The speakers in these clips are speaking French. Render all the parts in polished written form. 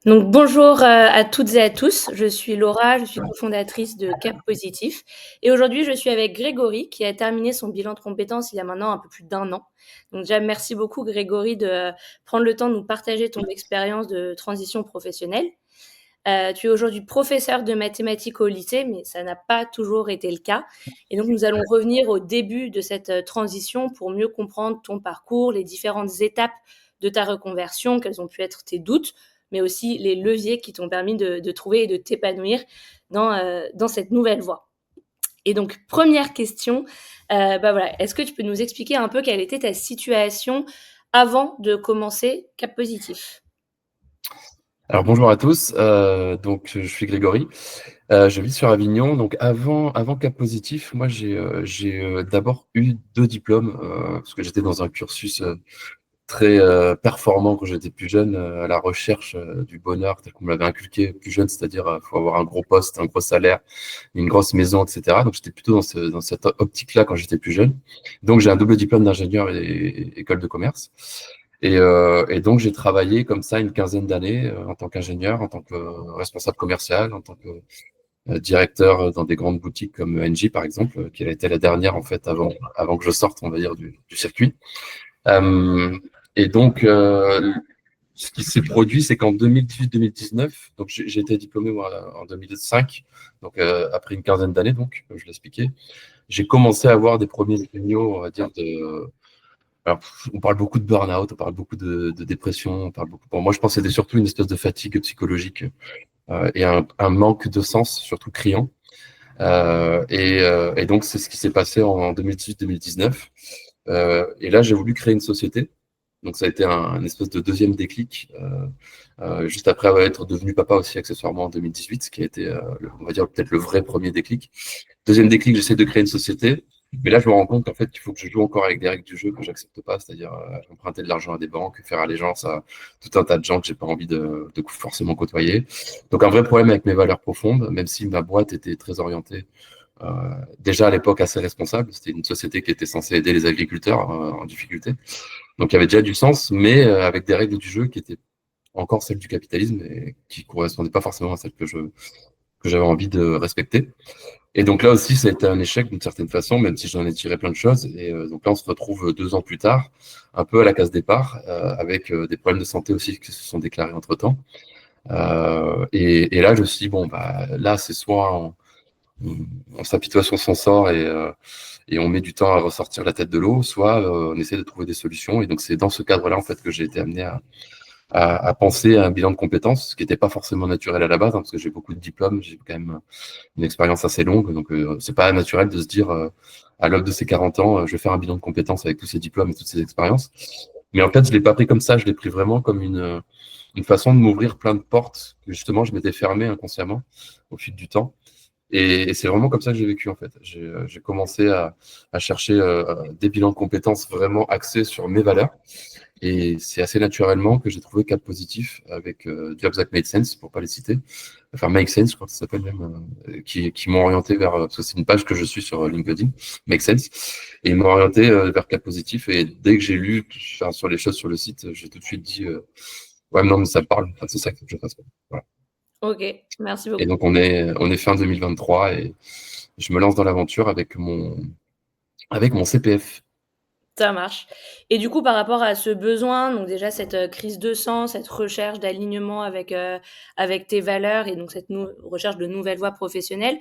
Donc bonjour, à toutes et à tous. Je suis Laura, je suis cofondatrice de Cap Positif et aujourd'hui, je suis avec Grégory qui a terminé son bilan de compétences il y a maintenant un peu plus d'1 an. Donc déjà, merci beaucoup Grégory de prendre le temps de nous partager ton expérience de transition professionnelle. Tu es aujourd'hui professeur de mathématiques au lycée, mais ça n'a pas toujours été le cas et donc nous allons revenir au début de cette, transition pour mieux comprendre ton parcours, les différentes étapes de ta reconversion, quels ont pu être tes doutes, mais aussi les leviers qui t'ont permis de trouver et de t'épanouir dans cette nouvelle voie. Et donc première question, voilà, est-ce que tu peux nous expliquer un peu quelle était ta situation avant de commencer Cap Positif? Alors bonjour à tous, donc je suis Grégory, je vis sur Avignon. Donc avant Cap Positif, moi j'ai d'abord eu 2 diplômes, parce que j'étais dans un cursus, très, performant quand j'étais plus jeune, à la recherche, du bonheur tel qu'on me l'avait inculqué plus jeune, c'est-à-dire, faut avoir un gros poste, un gros salaire, une grosse maison et cetera. Donc j'étais plutôt dans cette optique-là quand j'étais plus jeune. Donc j'ai un double diplôme d'ingénieur et école de commerce. Et donc, j'ai travaillé comme ça une quinzaine d'années en tant qu'ingénieur, en tant que responsable commercial, en tant que directeur dans des grandes boutiques comme Engie, par exemple, qui a été la dernière, en fait, avant que je sorte, on va dire, du circuit. Euh, et donc, ce qui s'est produit, c'est qu'en 2018-2019, donc j'ai été diplômé moi, en 2005, donc après une quinzaine d'années, donc, comme je l'expliquais, j'ai commencé à avoir des premiers signaux, on va dire, alors, on parle beaucoup de burn-out, on parle beaucoup de dépression, on parle beaucoup. Bon, moi, je pense que c'était surtout une espèce de fatigue psychologique et un manque de sens, surtout criant. Et donc, c'est ce qui s'est passé en 2018-2019. Et là, j'ai voulu créer une société. Donc, ça a été un espèce de deuxième déclic, juste après être devenu papa aussi accessoirement en 2018, ce qui a été, on va dire, peut-être le vrai premier déclic. Deuxième déclic, j'essaie de créer une société. Mais là, je me rends compte qu'en fait, il faut que je joue encore avec des règles du jeu que j'accepte pas, c'est-à-dire emprunter de l'argent à des banques, faire allégeance à tout un tas de gens que j'ai pas envie de forcément côtoyer. Donc, un vrai problème avec mes valeurs profondes, même si ma boîte était très orientée, déjà à l'époque assez responsable. C'était une société qui était censée aider les agriculteurs en difficulté. Donc, il y avait déjà du sens, mais avec des règles du jeu qui étaient encore celles du capitalisme et qui correspondaient pas forcément à celles que j'avais envie de respecter. Et donc là aussi, ça a été un échec d'une certaine façon, même si j'en ai tiré plein de choses. Et donc là, on se retrouve 2 ans plus tard, un peu à la case départ, avec des problèmes de santé aussi qui se sont déclarés entre-temps. Et là, je me suis dit, bon, bah, là, c'est soit on s'apitoie sur son sort et on met du temps à ressortir la tête de l'eau, soit on essaie de trouver des solutions. Et donc, c'est dans ce cadre-là, en fait, que j'ai été amené à penser à un bilan de compétences, ce qui n'était pas forcément naturel à la base, hein, parce que j'ai beaucoup de diplômes, j'ai quand même une expérience assez longue, donc c'est pas naturel de se dire à l'aube de ses 40 ans, je vais faire un bilan de compétences avec tous ces diplômes et toutes ces expériences. Mais en fait, je l'ai pas pris comme ça, je l'ai pris vraiment comme une façon de m'ouvrir plein de portes que justement je m'étais fermé inconsciemment au fil du temps. Et c'est vraiment comme ça que j'ai vécu en fait. J'ai commencé à chercher des bilans de compétences vraiment axés sur mes valeurs. Et c'est assez naturellement que j'ai trouvé Cap Positif avec Jobs That Made Sense, pour pas les citer. Enfin, Make Sense, je crois que ça s'appelle même, qui m'ont orienté vers, parce que c'est une page que je suis sur LinkedIn, Make Sense, et ils m'ont orienté vers Cap Positif. Et dès que j'ai lu enfin, sur les choses sur le site, j'ai tout de suite dit, ouais, non, mais ça me parle, enfin, c'est ça qu'il faut que je fasse. Voilà. OK, merci Et beaucoup. donc, on est fin 2023 et je me lance dans l'aventure avec mon CPF. Ça marche. Et du coup, par rapport à ce besoin, donc déjà cette, crise de sens, cette recherche d'alignement avec tes valeurs et donc cette recherche de nouvelles voies professionnelles,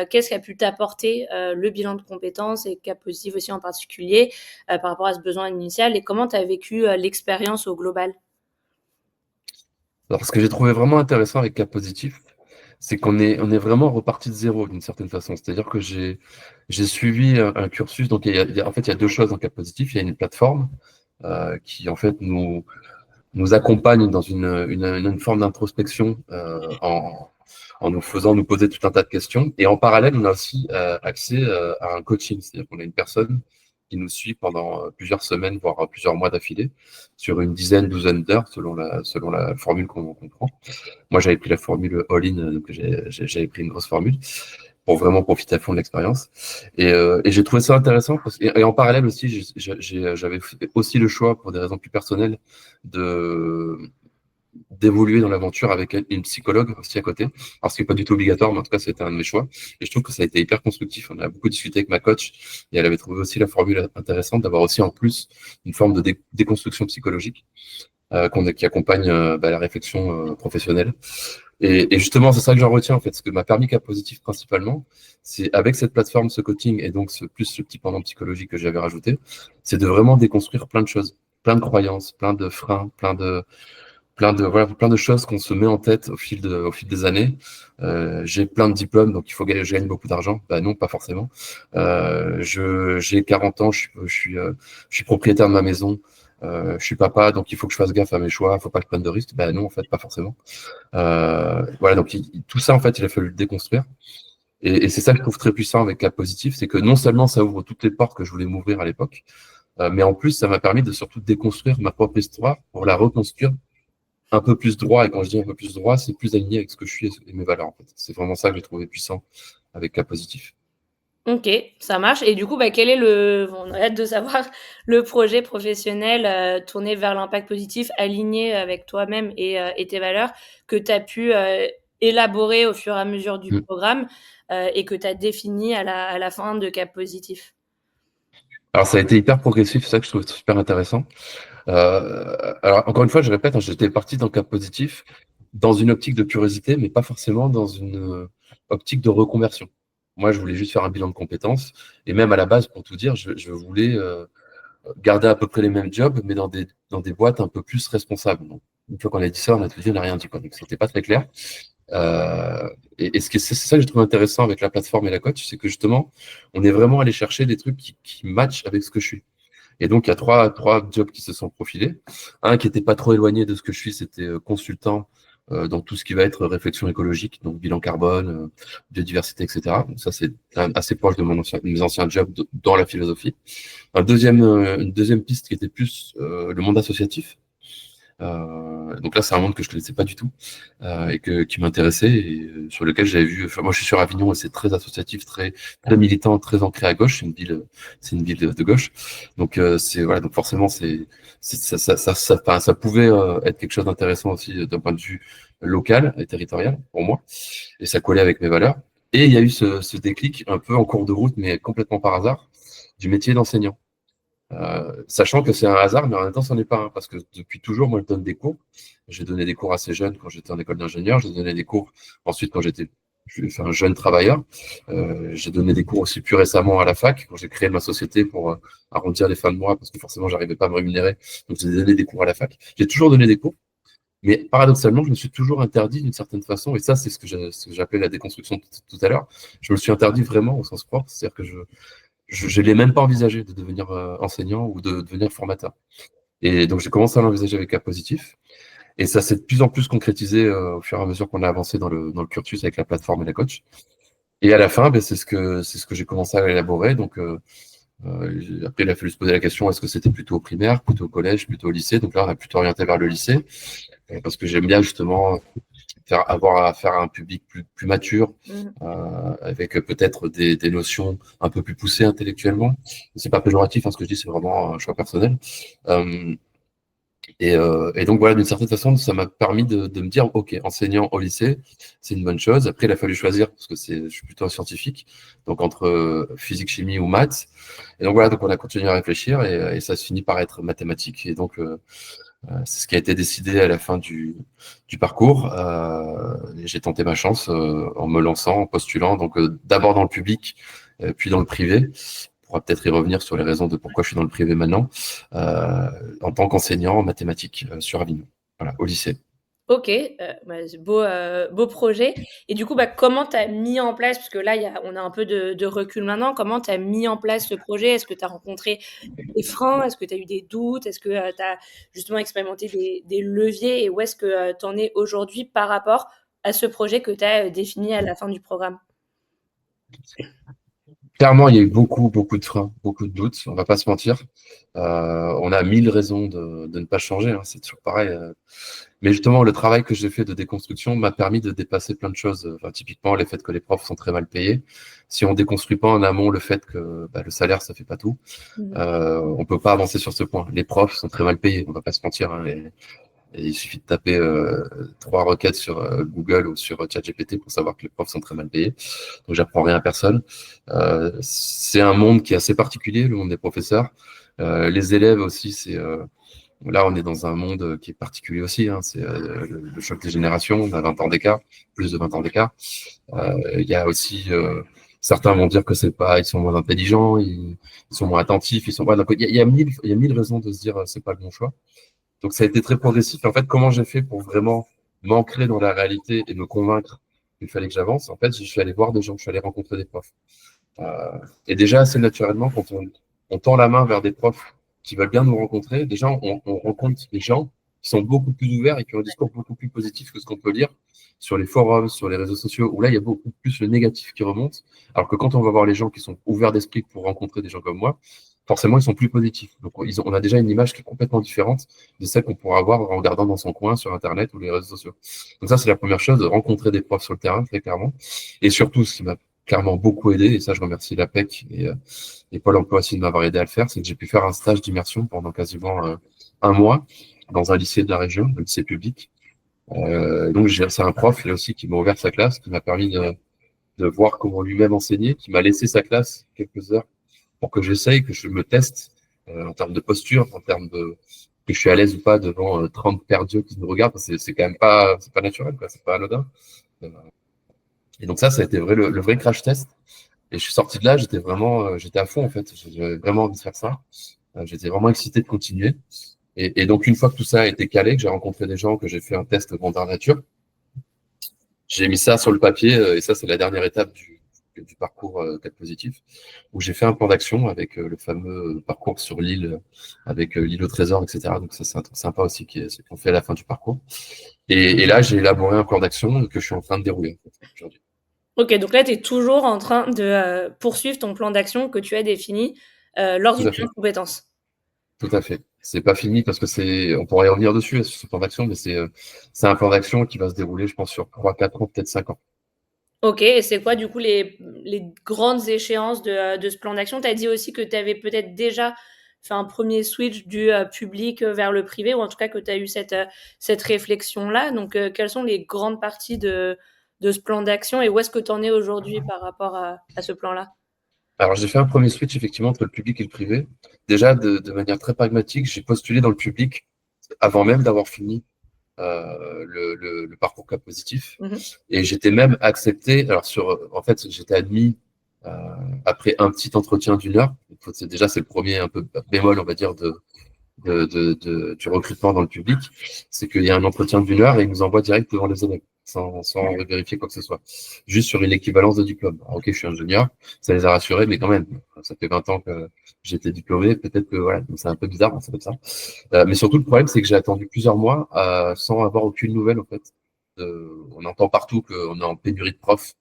qu'est-ce qu'a pu t'apporter, le bilan de compétences et Cap Positif aussi en particulier, par rapport à ce besoin initial et comment tu as vécu, l'expérience au global? Alors, ce que j'ai trouvé vraiment intéressant avec Cap Positif, c'est on est vraiment reparti de zéro d'une certaine façon. C'est-à-dire que j'ai suivi un cursus. Donc, en fait, il y a 2 choses dans Cap Positif. Il y a une plateforme qui, en fait, nous accompagne dans une forme d'introspection en nous faisant nous poser tout un tas de questions. Et en parallèle, on a aussi accès à un coaching. C'est-à-dire qu'on a une personne qui nous suit pendant plusieurs semaines, voire plusieurs mois d'affilée, sur une dizaine, douzaine d'heures, selon la formule qu'on prend. Moi, j'avais pris la formule all-in, donc j'avais pris une grosse formule pour vraiment profiter à fond de l'expérience. Et j'ai trouvé ça intéressant et en parallèle aussi, j'avais fait aussi le choix pour des raisons plus personnelles de d'évoluer dans l'aventure avec une psychologue aussi à côté. Alors, ce qui n'est pas du tout obligatoire, mais en tout cas, c'était un de mes choix. Et je trouve que ça a été hyper constructif. On a beaucoup discuté avec ma coach et elle avait trouvé aussi la formule intéressante d'avoir aussi en plus une forme de déconstruction psychologique qui accompagne la réflexion professionnelle. Et justement, c'est ça que j'en retiens en fait. Ce que m'a permis Cap Positif principalement, c'est avec cette plateforme, ce coaching et donc plus ce petit pendant psychologique que j'avais rajouté, c'est de vraiment déconstruire plein de choses, plein de croyances, plein de freins, plein de choses qu'on se met en tête au fil des années. J'ai plein de diplômes, donc il faut que je gagne beaucoup d'argent. Bah non, pas forcément. J'ai 40 ans, je suis propriétaire de ma maison. Je suis papa, donc il faut que je fasse gaffe à mes choix. Il faut pas que je prenne de risques. Bah non, en fait, pas forcément. Voilà, donc tout ça, en fait, il a fallu le déconstruire. Et c'est ça que je trouve très puissant avec Cap Positif, c'est que non seulement ça ouvre toutes les portes que je voulais m'ouvrir à l'époque, mais en plus, ça m'a permis de surtout déconstruire ma propre histoire pour la reconstruire un peu plus droit. Et quand je dis un peu plus droit, c'est plus aligné avec ce que je suis et mes valeurs, en fait. C'est vraiment ça que j'ai trouvé puissant avec Cap Positif. OK, ça marche et du coup, quel est on a hâte de savoir le projet professionnel, tourné vers l'impact positif, aligné avec toi-même et tes valeurs que tu as pu, élaborer au fur et à mesure du Mm. programme, et que tu as défini à la fin de Cap Positif? Alors, ça a été hyper progressif, c'est ça que je trouve super intéressant. Alors, encore une fois, je répète, hein, j'étais parti dans le Cap Positif dans une optique de curiosité, mais pas forcément dans une optique de reconversion. Moi, je voulais juste faire un bilan de compétences. Et même à la base, pour tout dire, je voulais garder à peu près les mêmes jobs, mais dans des boîtes un peu plus responsables. Donc, une fois qu'on a dit ça, on a tout dit, on n'a rien dit, quoi. Donc, c'était pas très clair. Et c'est ça que je trouve intéressant avec la plateforme et la coach, c'est que justement, on est vraiment allé chercher des trucs qui matchent avec ce que je suis. Et donc, il y a trois jobs qui se sont profilés. Un qui n'était pas trop éloigné de ce que je suis, c'était consultant dans tout ce qui va être réflexion écologique, donc bilan carbone, biodiversité, etc. Donc ça, c'est quand même assez proche de mes anciens jobs dans la philosophie. Une deuxième piste qui était plus le monde associatif. Donc là, c'est un monde que je ne connaissais pas du tout qui m'intéressait et sur lequel j'avais vu. Enfin, moi, je suis sur Avignon et c'est très associatif, très militant, très ancré à gauche. C'est une ville de gauche. Donc voilà. Donc forcément, ça pouvait être quelque chose d'intéressant aussi d'un point de vue local et territorial pour moi. Et ça collait avec mes valeurs. Et il y a eu ce déclic un peu en cours de route, mais complètement par hasard, du métier d'enseignant. Sachant que c'est un hasard, mais en même temps, ce n'est pas un, parce que depuis toujours, moi, je donne des cours. J'ai donné des cours assez jeunes quand j'étais en école d'ingénieur. J'ai donné des cours ensuite quand j'étais un jeune travailleur. J'ai donné des cours aussi plus récemment à la fac, quand j'ai créé ma société pour arrondir les fins de mois, parce que forcément, j'arrivais pas à me rémunérer. Donc, j'ai donné des cours à la fac. J'ai toujours donné des cours. Mais paradoxalement, je me suis toujours interdit d'une certaine façon, et ça, c'est ce que j'appelais la déconstruction tout à l'heure. Je me suis interdit vraiment au sens propre, c'est-à-dire que je ne l'ai même pas envisagé de devenir enseignant ou de devenir formateur. Et donc, j'ai commencé à l'envisager avec Cap Positif. Et ça s'est de plus en plus concrétisé au fur et à mesure qu'on a avancé dans le cursus avec la plateforme et la coach. Et à la fin, c'est ce que j'ai commencé à élaborer. Donc, après, il a fallu se poser la question, est-ce que c'était plutôt au primaire, plutôt au collège, plutôt au lycée? Donc là, on a plutôt orienté vers le lycée, parce que j'aime bien justement avoir affaire à un public plus mature, avec peut-être des notions un peu plus poussées intellectuellement. C'est pas péjoratif, hein, ce que je dis, c'est vraiment un choix personnel. Et donc voilà, d'une certaine façon, ça m'a permis de me dire, ok, enseignant au lycée, c'est une bonne chose. Après, il a fallu choisir parce que je suis plutôt un scientifique, donc entre physique, chimie ou maths. Et donc voilà, donc on a continué à réfléchir et ça se finit par être mathématique. Et donc c'est ce qui a été décidé à la fin du parcours. J'ai tenté ma chance en me lançant, en postulant, donc d'abord dans le public, puis dans le privé. On pourra peut-être y revenir sur les raisons de pourquoi je suis dans le privé maintenant, en tant qu'enseignant en mathématiques sur Avignon, voilà, au lycée. OK, c'est beau projet et du coup, comment tu as mis en place parce que là, on a un peu de recul maintenant. Comment tu as mis en place ce projet? Est-ce que tu as rencontré des freins? Est-ce que tu as eu des doutes? Est-ce que, tu as justement expérimenté des leviers et où est-ce que, tu en es aujourd'hui par rapport à ce projet que tu as, défini à la fin du programme? Clairement, il y a eu beaucoup, beaucoup de freins, beaucoup de doutes, on va pas se mentir. On a 1000 raisons de ne pas changer, hein, c'est toujours pareil. Mais justement, le travail que j'ai fait de déconstruction m'a permis de dépasser plein de choses. Enfin, typiquement, le fait que les profs sont très mal payés. Si on déconstruit pas en amont le fait que le salaire, ça fait pas tout, on peut pas avancer sur ce point. Les profs sont très mal payés, on va pas se mentir, hein, Et il suffit de taper 3 requêtes sur Google ou sur ChatGPT pour savoir que les profs sont très mal payés. Donc, j'apprends rien à personne. C'est un monde qui est assez particulier, le monde des professeurs. Les élèves aussi, là, on est dans un monde qui est particulier aussi. Hein. C'est le choc des générations. On a 20 ans d'écart, plus de 20 ans d'écart. Il y a aussi certains vont dire que c'est pas, ils sont moins intelligents, ils sont moins attentifs, ils sont pas. Il y a mille raisons de se dire c'est pas le bon choix. Donc ça a été très progressif. Et en fait, comment j'ai fait pour vraiment m'ancrer dans la réalité et me convaincre qu'il fallait que j'avance? En fait, je suis allé voir des gens, je suis allé rencontrer des profs. Et déjà assez naturellement, quand on tend la main vers des profs qui veulent bien nous rencontrer, déjà on rencontre des gens qui sont beaucoup plus ouverts et qui ont un discours beaucoup plus positif que ce qu'on peut lire sur les forums, sur les réseaux sociaux, où là il y a beaucoup plus le négatif qui remonte. Alors que quand on va voir les gens qui sont ouverts d'esprit pour rencontrer des gens comme moi, forcément ils sont plus positifs. Donc on a déjà une image qui est complètement différente de celle qu'on pourra avoir en regardant dans son coin sur Internet ou les réseaux sociaux. Donc ça c'est la première chose, de rencontrer des profs sur le terrain très clairement. Et surtout, ce qui m'a clairement beaucoup aidé, et ça je remercie l'APEC et Pôle emploi aussi de m'avoir aidé à le faire, c'est que j'ai pu faire un stage d'immersion pendant quasiment un mois dans un lycée de la région, un lycée public. Donc c'est un prof là aussi qui m'a ouvert sa classe, qui m'a permis de voir comment lui-même enseigner, qui m'a laissé sa classe quelques heures pour que j'essaye, que je me teste en termes de posture, en termes de que je suis à l'aise ou pas devant 30 paires d'yeux qui me regardent, c'est quand même pas, c'est pas naturel, quoi, c'est pas anodin. Et donc ça a été le vrai crash test. Et je suis sorti de là, j'étais à fond en fait. J'avais vraiment envie de faire ça. J'étais vraiment excité de continuer. Et donc une fois que tout ça a été calé, que j'ai rencontré des gens, que j'ai fait un test grandeur nature, j'ai mis ça sur le papier. Et ça, c'est la dernière étape du parcours Cap Positif, où j'ai fait un plan d'action avec le fameux parcours sur l'île, avec l'île au trésor, etc. Donc ça, c'est un truc sympa aussi qu'on fait à la fin du parcours. Et là, j'ai élaboré un plan d'action que je suis en train de dérouler aujourd'hui. Ok, donc là, tu es toujours en train de poursuivre ton plan d'action que tu as défini lors Tout du à bilan fait. de compétences. Tout à fait. C'est pas fini parce que on pourrait y revenir dessus, sur ce plan d'action, mais c'est un plan d'action qui va se dérouler, je pense, sur 3, 4 ans, peut-être 5 ans. Ok, et c'est quoi du coup les grandes échéances de ce plan d'action? Tu as dit aussi que tu avais peut-être déjà fait un premier switch du public vers le privé, ou en tout cas que tu as eu cette réflexion-là. Donc, quelles sont les grandes parties de ce plan d'action et où est-ce que tu en es aujourd'hui par rapport à ce plan-là? Alors, j'ai fait un premier switch, effectivement, entre le public et le privé. Déjà, de manière très pragmatique, j'ai postulé dans le public avant même d'avoir fini le parcours cas positif. Mhm. Et j'étais même accepté. Alors, en fait, j'étais admis euh, après un petit entretien d'une heure. Déjà, c'est le premier un peu bémol, on va dire, du recrutement dans le public, c'est qu'il y a un entretien d'une heure et ils nous envoient direct devant les élèves, sans vérifier quoi que ce soit, juste sur une équivalence de diplôme. Alors, ok, je suis ingénieur, ça les a rassurés, mais quand même, ça fait 20 ans que j'étais diplômé, peut-être que voilà, c'est un peu bizarre, c'est comme ça. Mais surtout, le problème, c'est que j'ai attendu plusieurs mois sans avoir aucune nouvelle, en fait. On entend partout qu'on est en pénurie de profs,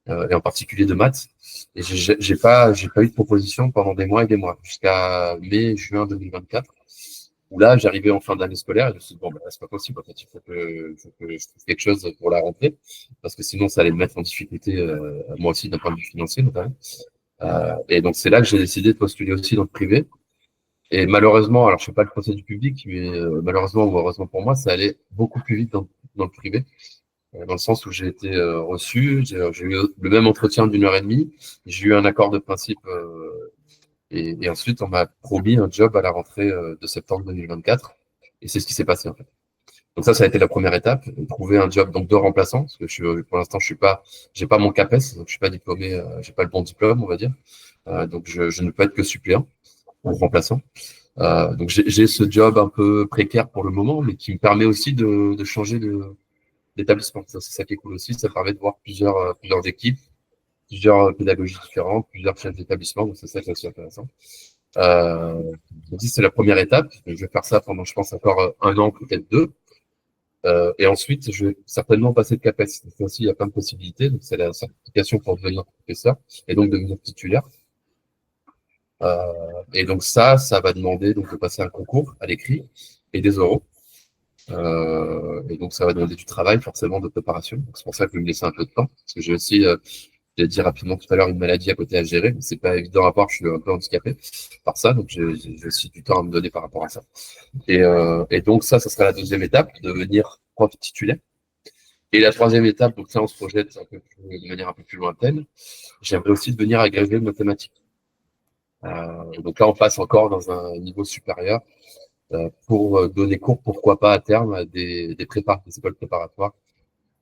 et en particulier de maths. Et j'ai pas eu de proposition pendant des mois et des mois, jusqu'à mai, juin 2024 où là, j'arrivais en fin d'année scolaire et je me suis dit, bon, bah, c'est pas possible, en fait, il faut que je trouve quelque chose pour la rentrée, parce que sinon, ça allait me mettre en difficulté, moi aussi, d'un point de vue financier, notamment. Et donc, c'est là que j'ai décidé de postuler aussi dans le privé. Et malheureusement, alors je ne fais pas le procès du public, mais malheureusement ou heureusement pour moi, ça allait beaucoup plus vite dans le privé, dans le sens où j'ai été reçu, j'ai eu le même entretien d'une heure et demie, j'ai eu un accord de principe et ensuite, on m'a promis un job à la rentrée de septembre 2024. Et c'est ce qui s'est passé, en fait. Donc ça a été la première étape, trouver un job donc de remplaçant, parce que pour l'instant, j'ai pas mon CAPES, donc je suis pas diplômé, j'ai pas le bon diplôme, on va dire. Donc je ne peux être que suppléant ou remplaçant. Donc j'ai ce job un peu précaire pour le moment, mais qui me permet aussi de changer d'établissement. Ça, c'est ça qui est cool aussi, ça permet de voir plusieurs équipes, plusieurs pédagogies différentes, plusieurs chefs d'établissement, donc c'est ça qui est aussi intéressant. Donc c'est la première étape. Je vais faire ça pendant, je pense, encore un an, peut-être deux. Et ensuite, je vais certainement passer de capacité. Aussi, il y a plein de possibilités. Donc, c'est la certification pour devenir professeur et donc devenir titulaire. Et donc ça va demander donc de passer un concours à l'écrit et des oraux. Et donc ça va demander du travail, forcément, de préparation. Donc, c'est pour ça que je vais me laisser un peu de temps, parce que j'ai aussi j'ai dit rapidement tout à l'heure, une maladie à côté à gérer. C'est pas évident à voir, je suis un peu handicapé par ça, donc j'ai aussi du temps à me donner par rapport à ça. Et donc ça sera la deuxième étape, devenir prof titulaire. Et la troisième étape, donc là on se projette de manière un peu plus lointaine, j'aimerais aussi devenir agrégé de mathématiques. Donc là on passe encore dans un niveau supérieur pour donner cours, pourquoi pas à terme, à des prépas, des écoles préparatoires.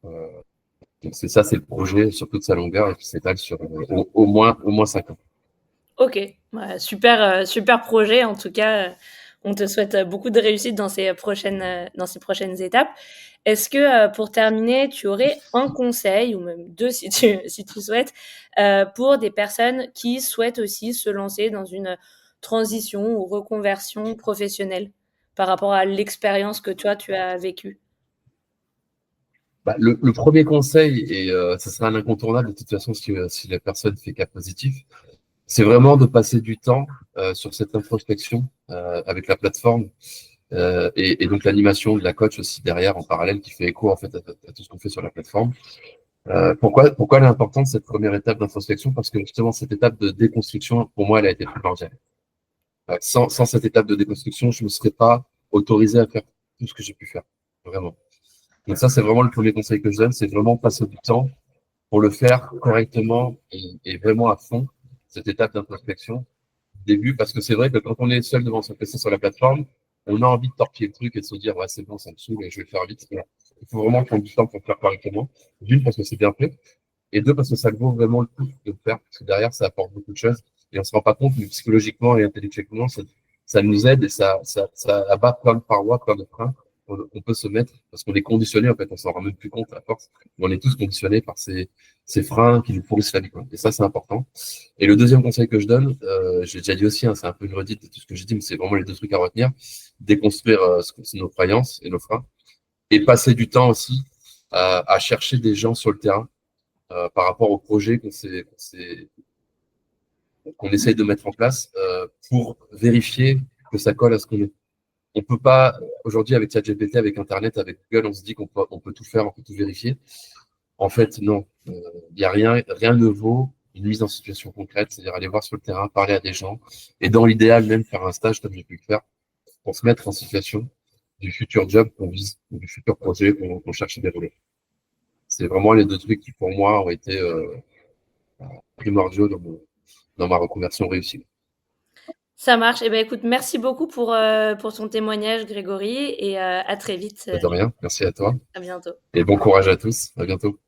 Donc c'est ça, c'est le projet sur toute sa longueur et qui s'étale sur au moins 5 ans. OK, ouais, super projet en tout cas, on te souhaite beaucoup de réussite dans ces prochaines étapes. Est-ce que, pour terminer, tu aurais un conseil ou même 2 si tu souhaites, pour des personnes qui souhaitent aussi se lancer dans une transition ou reconversion professionnelle par rapport à l'expérience que toi tu as vécue? Bah, le premier conseil, et ce sera un incontournable de toute façon si la personne fait cas positif, c'est vraiment de passer du temps sur cette introspection avec la plateforme et donc l'animation de la coach aussi derrière en parallèle qui fait écho en fait à tout ce qu'on fait sur la plateforme. Pourquoi elle est importante cette première étape d'introspection? Parce que justement cette étape de déconstruction, pour moi, elle a été primordiale. Sans cette étape de déconstruction, je ne me serais pas autorisé à faire tout ce que j'ai pu faire, vraiment. Donc ça, c'est vraiment le premier conseil que je donne, c'est vraiment passer du temps pour le faire correctement et vraiment à fond, cette étape d'introspection début, parce que c'est vrai que quand on est seul devant son PC sur la plateforme, on a envie de torpiller le truc et de se dire, ouais, c'est bon, ça me saoule et je vais le faire vite. Voilà. Il faut vraiment prendre du temps pour le faire correctement. D'une, parce que c'est bien fait, et deux, parce que ça vaut vraiment le coup de le faire, parce que derrière, ça apporte beaucoup de choses, et on se rend pas compte, mais psychologiquement et intellectuellement, ça nous aide et ça abat plein de parois, plein de freins qu'on peut se mettre, parce qu'on est conditionné, en fait, on s'en rend même plus compte à force, mais on est tous conditionnés par ces freins qui nous pourrissent la vie, quoi. Et ça, c'est important. Et le deuxième conseil que je donne, j'ai déjà dit aussi, hein, c'est un peu une redite de tout ce que j'ai dit, mais c'est vraiment les deux trucs à retenir. Déconstruire nos croyances et nos freins. Et passer du temps aussi à chercher des gens sur le terrain par rapport au projet qu'on essaye de mettre en place pour vérifier que ça colle à ce qu'on est. On peut pas, aujourd'hui, avec ChatGPT, avec Internet, avec Google, on se dit on peut tout faire, on peut tout vérifier. En fait, non. Il y a rien ne vaut une mise en situation concrète, c'est-à-dire aller voir sur le terrain, parler à des gens, et dans l'idéal, même faire un stage comme j'ai pu le faire, pour se mettre en situation du futur job qu'on vise, ou du futur projet qu'on cherche à dérouler. C'est vraiment les deux trucs qui, pour moi, ont été primordiaux dans ma reconversion réussie. Ça marche. Eh ben, écoute, merci beaucoup pour ton témoignage Grégory et à très vite, De rien, merci à toi, à bientôt. et bon courage à tous. À bientôt.